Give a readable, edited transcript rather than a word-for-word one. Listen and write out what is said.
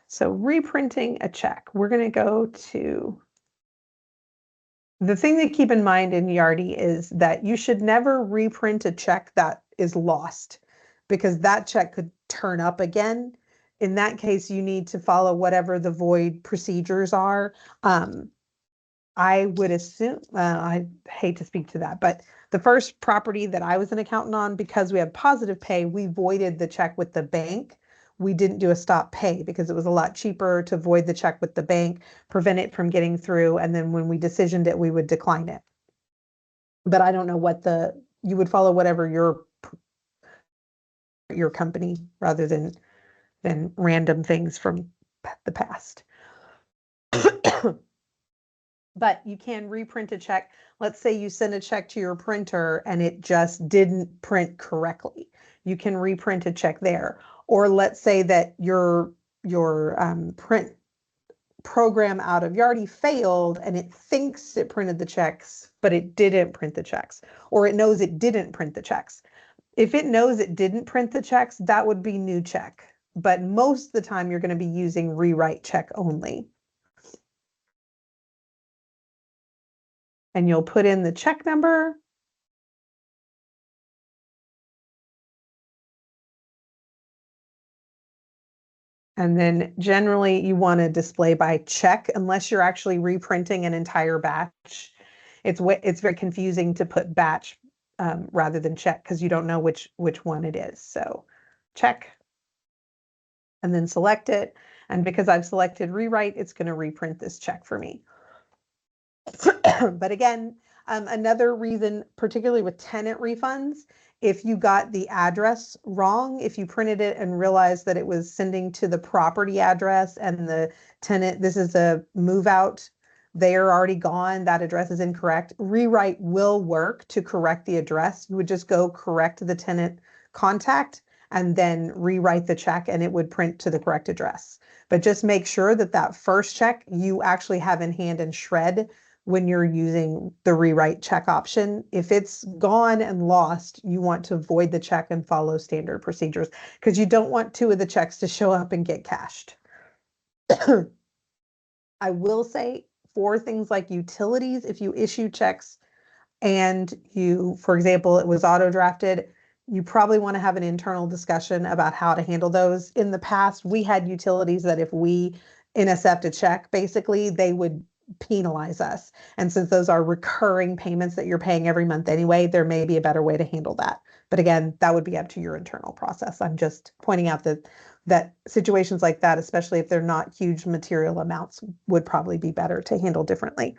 So reprinting a check, we're going to go to, the thing to keep in mind in Yardi is that you should never reprint a check that is lost, because that check could turn up again. In that case, you need to follow whatever the void procedures are. I would assume, I hate to speak to that, but the first property that I was an accountant on, because we had positive pay, we voided the check with the bank. We didn't do a stop pay because it was a lot cheaper to void the check with the bank, prevent it from getting through, and then when we decisioned it, we would decline it. But I don't know what you would follow whatever your company, rather than random things from the past. But you can reprint a check. Let's say you send a check to your printer and it just didn't print correctly. You can reprint a check there. Or let's say that your print program out of Yardi failed and it thinks it printed the checks, but it didn't print the checks, or it knows it didn't print the checks. If it knows it didn't print the checks, that would be new check. But most of the time you're going to be using rewrite check only. And you'll put in the check number. And then generally you want to display by check unless you're actually reprinting an entire batch. It's very confusing to put batch rather than check, because you don't know which one it is. So check and then select it. And because I've selected rewrite, it's going to reprint this check for me. But again, another reason, particularly with tenant refunds, if you got the address wrong, if you printed it and realized that it was sending to the property address and the tenant, this is a move out, they're already gone, that address is incorrect, rewrite will work to correct the address. You would just go correct the tenant contact and then rewrite the check and it would print to the correct address. But just make sure that that first check you actually have in hand and shred when you're using the rewrite check option. If it's gone and lost, you want to void the check and follow standard procedures, because you don't want two of the checks to show up and get cashed. I will say for things like utilities, if you issue checks and you, for example, it was auto drafted, you probably want to have an internal discussion about how to handle those. In the past, we had utilities that if we intercept a check, basically they would penalize us. And since those are recurring payments that you're paying every month anyway, there may be a better way to handle that. But again, that would be up to your internal process. I'm just pointing out that situations like that, especially if they're not huge material amounts, would probably be better to handle differently.